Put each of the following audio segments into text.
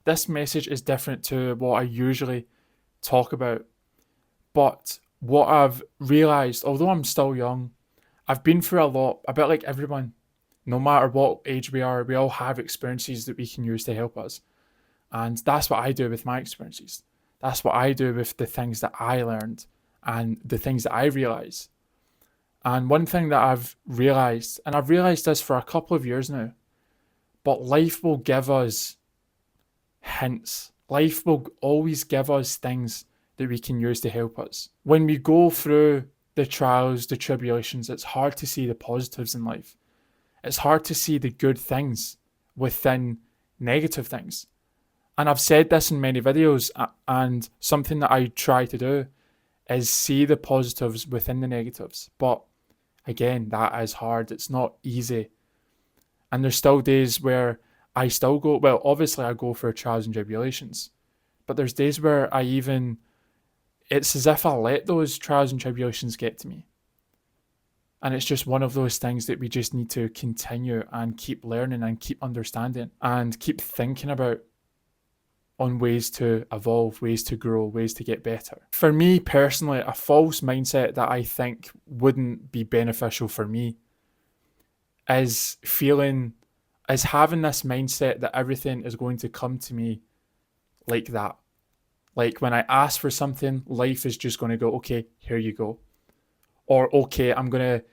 this message is different to what I usually talk about. But what I've realised, although I'm still young, I've been through a lot, a bit like everyone. No matter what age we are, we all have experiences that we can use to help us. And that's what I do with my experiences. That's what I do with the things that I learned and the things that I realise. And one thing that I've realised, and I've realised this for a couple of years now, but life will give us hints. Life will always give us things that we can use to help us. When we go through the trials, the tribulations, it's hard to see the positives in life. It's hard to see the good things within negative things. And I've said this in many videos, and something that I try to do is see the positives within the negatives. But again, that is hard. It's not easy. And there's still days where I still go, well, obviously I go for trials and tribulations, but there's days where it's as if I let those trials and tribulations get to me. And it's just one of those things that we just need to continue and keep learning and keep understanding and keep thinking about on ways to evolve, ways to grow, ways to get better. For me personally, a false mindset that I think wouldn't be beneficial for me is having this mindset that everything is going to come to me like that. Like when I ask for something, life is just going to go, okay, here you go. Or, okay, I'm going to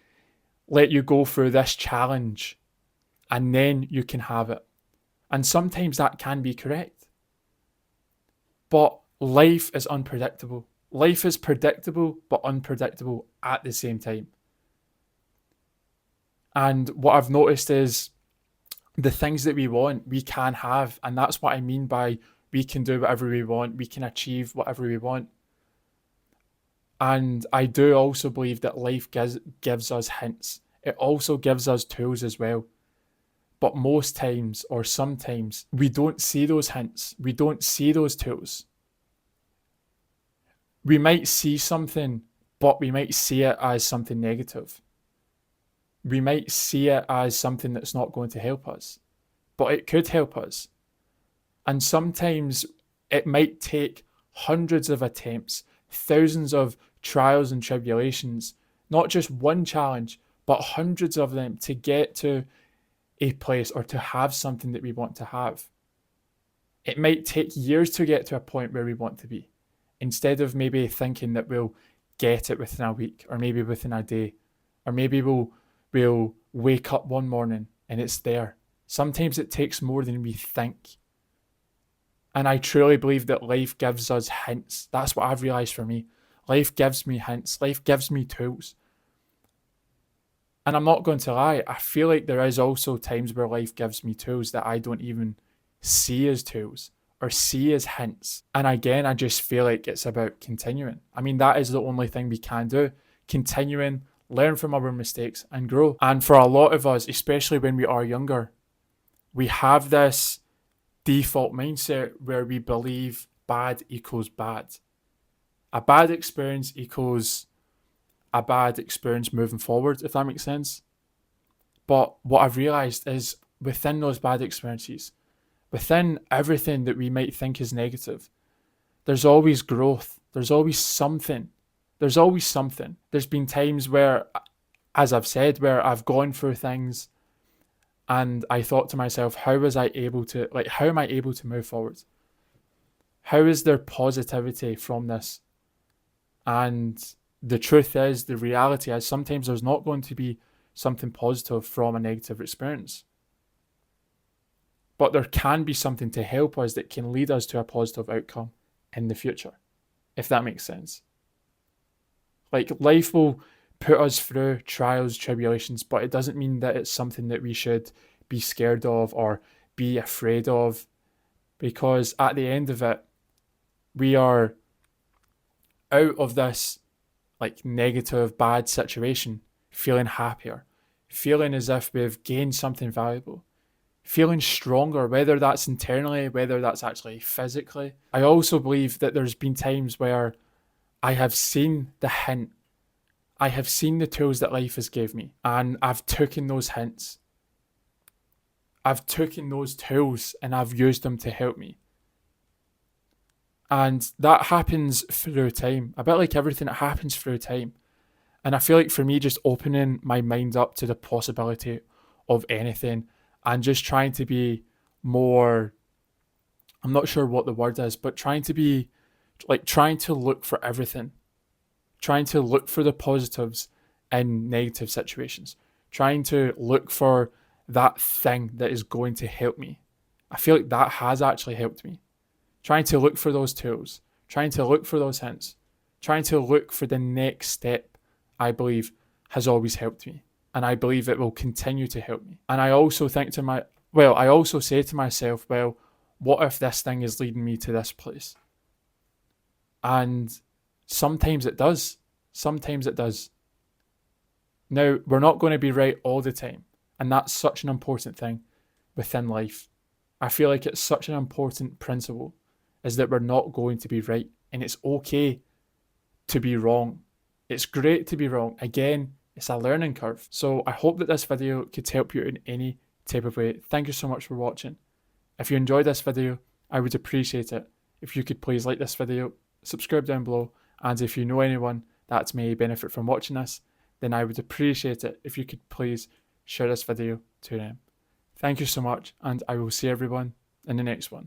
let you go through this challenge and then you can have it. And sometimes that can be correct. But life is unpredictable. Life is predictable but unpredictable at the same time. And what I've noticed is the things that we want, we can have. And that's what I mean by we can do whatever we want. We can achieve whatever we want. And I do also believe that life gives us hints. It also gives us tools as well. But most times, or sometimes, we don't see those hints. We don't see those tools. We might see something, but we might see it as something negative. We might see it as something that's not going to help us, but it could help us. And sometimes it might take hundreds of attempts, thousands of trials and tribulations, not just one challenge, but hundreds of them to get to a place or to have something that we want to have. It might take years to get to a point where we want to be, instead of maybe thinking that we'll get it within a week, or maybe within a day, or maybe we'll wake up one morning and it's there. Sometimes it takes more than we think. And I truly believe that life gives us hints. That's what I've realised for me. Life gives me hints. Life gives me tools. And I'm not going to lie, I feel like there is also times where life gives me tools that I don't even see as tools or see as hints. And again, I just feel like it's about continuing. I mean, that is the only thing we can do. Continuing, learn from our mistakes and grow. And for a lot of us, especially when we are younger, we have this default mindset where we believe bad equals bad. A bad experience equals a bad experience moving forward, if that makes sense. But what I've realised is within those bad experiences, within everything that we might think is negative, there's always growth. There's always something. There's always something. There's been times where, as I've said, where I've gone through things and I thought to myself, how am I able to move forward? How is there positivity from this? And the truth is, the reality is, sometimes there's not going to be something positive from a negative experience. But there can be something to help us that can lead us to a positive outcome in the future, if that makes sense. Like, life will put us through trials, tribulations, but it doesn't mean that it's something that we should be scared of or be afraid of, because at the end of it, we are out of this like negative, bad situation, feeling happier, feeling as if we've gained something valuable, feeling stronger, whether that's internally, whether that's actually physically. I also believe that there's been times where I have seen the hint, I have seen the tools that life has gave me, and I've taken those hints. I've taken those tools and I've used them to help me. And that happens through time. A bit like everything, it happens through time. And I feel like for me, just opening my mind up to the possibility of anything and just trying to be more, I'm not sure what the word is, but trying to be like trying to look for everything, trying to look for the positives in negative situations, trying to look for that thing that is going to help me. I feel like that has actually helped me. Trying to look for those tools, trying to look for those hints, trying to look for the next step, I believe has always helped me. And I believe it will continue to help me. And I also think I also say to myself, well, what if this thing is leading me to this place? And sometimes it does. Sometimes it does. Now, we're not going to be right all the time. And that's such an important thing within life. I feel like it's such an important principle is that we're not going to be right. And it's okay to be wrong. It's great to be wrong. Again, it's a learning curve. So I hope that this video could help you in any type of way. Thank you so much for watching. If you enjoyed this video, I would appreciate it if you could please like this video, subscribe down below, and if you know anyone that may benefit from watching this, then I would appreciate it if you could please share this video to them. Thank you so much, and I will see everyone in the next one.